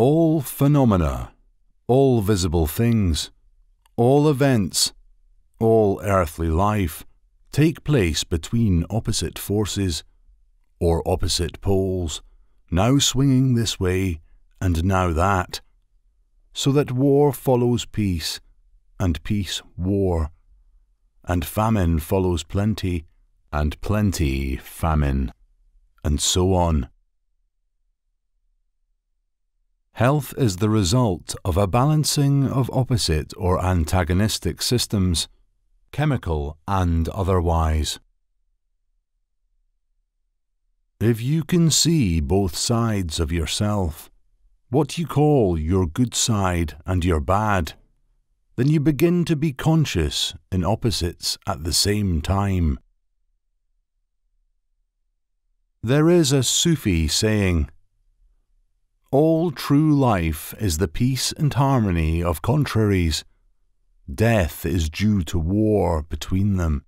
All phenomena, all visible things, all events, all earthly life take place between opposite forces, or opposite poles, now swinging this way and now that, so that war follows peace, and peace war, and famine follows plenty, and plenty famine, and so on. Health is the result of a balancing of opposite or antagonistic systems, chemical and otherwise. If you can see both sides of yourself, what you call your good side and your bad, then you begin to be conscious in opposites at the same time. There is a Sufi saying, "All true life is the peace and harmony of contraries. Death is due to war between them."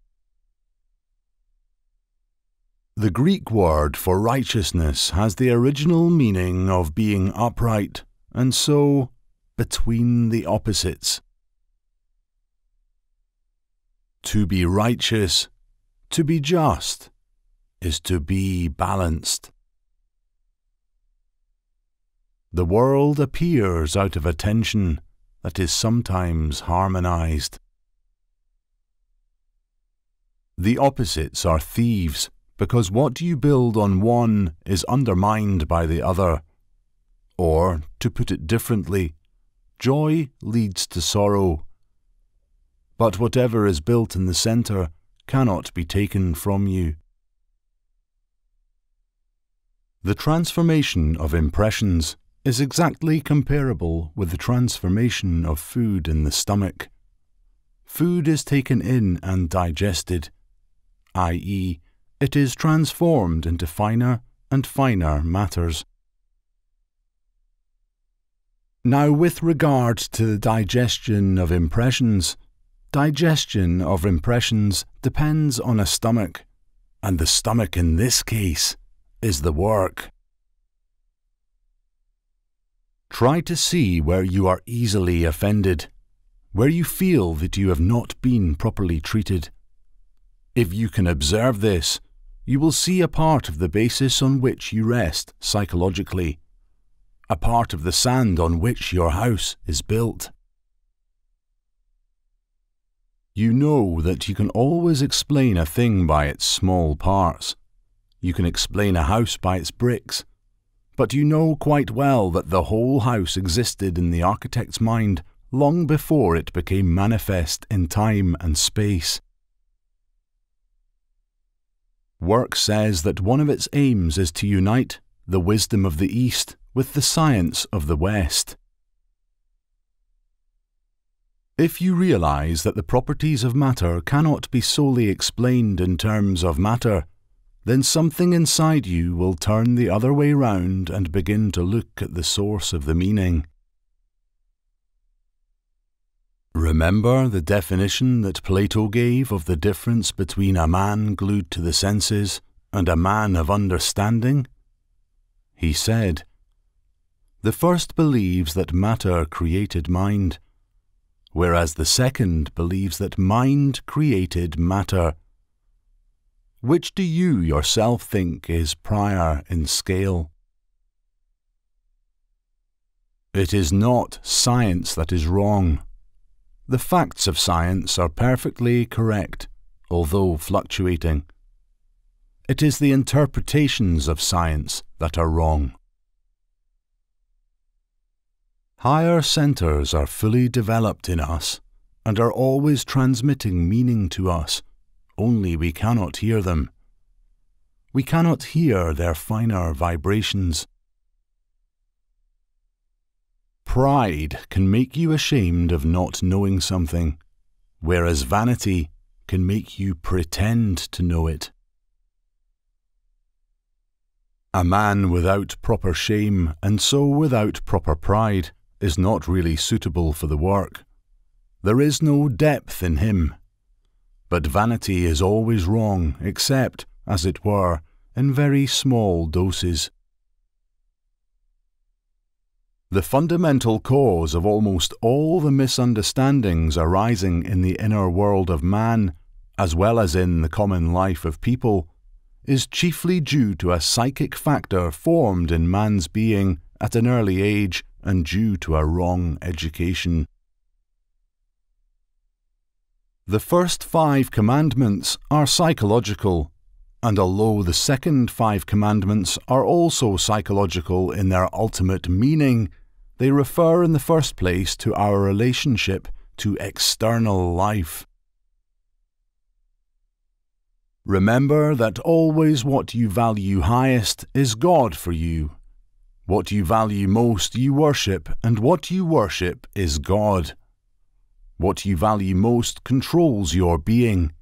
The Greek word for righteousness has the original meaning of being upright, and so between the opposites. To be righteous, to be just, is to be balanced. The world appears out of a tension that is sometimes harmonized. The opposites are thieves, because what you build on one is undermined by the other. Or, to put it differently, joy leads to sorrow. But whatever is built in the center cannot be taken from you. The transformation of impressions is exactly comparable with the transformation of food in the stomach. Food is taken in and digested, i.e., it is transformed into finer and finer matters. Now, with regard to the digestion of impressions depends on a stomach, and the stomach in this case is the work. Try to see where you are easily offended, where you feel that you have not been properly treated. If you can observe this, you will see a part of the basis on which you rest psychologically, a part of the sand on which your house is built. You know that you can always explain a thing by its small parts. You can explain a house by its bricks. But you know quite well that the whole house existed in the architect's mind long before it became manifest in time and space. Work says that one of its aims is to unite the wisdom of the East with the science of the West. If you realize that the properties of matter cannot be solely explained in terms of matter, then something inside you will turn the other way round and begin to look at the source of the meaning. Remember the definition that Plato gave of the difference between a man glued to the senses and a man of understanding? He said, "The first believes that matter created mind, whereas the second believes that mind created matter. Which do you yourself think is prior in scale?" It is not science that is wrong. The facts of science are perfectly correct, although fluctuating. It is the interpretations of science that are wrong. Higher centers are fully developed in us and are always transmitting meaning to us, only we cannot hear them. We cannot hear their finer vibrations. Pride can make you ashamed of not knowing something, whereas vanity can make you pretend to know it. A man without proper shame, and so without proper pride, is not really suitable for the work. There is no depth in him. But vanity is always wrong, except, as it were, in very small doses. The fundamental cause of almost all the misunderstandings arising in the inner world of man, as well as in the common life of people, is chiefly due to a psychic factor formed in man's being at an early age and due to a wrong education. The first 5 commandments are psychological, and although the second 5 commandments are also psychological in their ultimate meaning, they refer in the first place to our relationship to external life. Remember that always what you value highest is God for you. What you value most you worship, and what you worship is God. What you value most controls your being.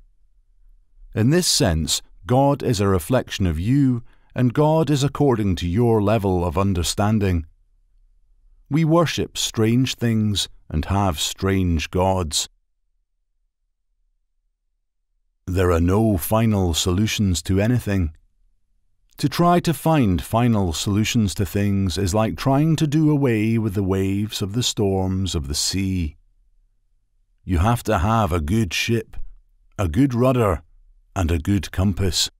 In this sense, God is a reflection of you, and God is according to your level of understanding. We worship strange things and have strange gods. There are no final solutions to anything. To try to find final solutions to things is like trying to do away with the waves of the storms of the sea. You have to have a good ship, a good rudder, and a good compass.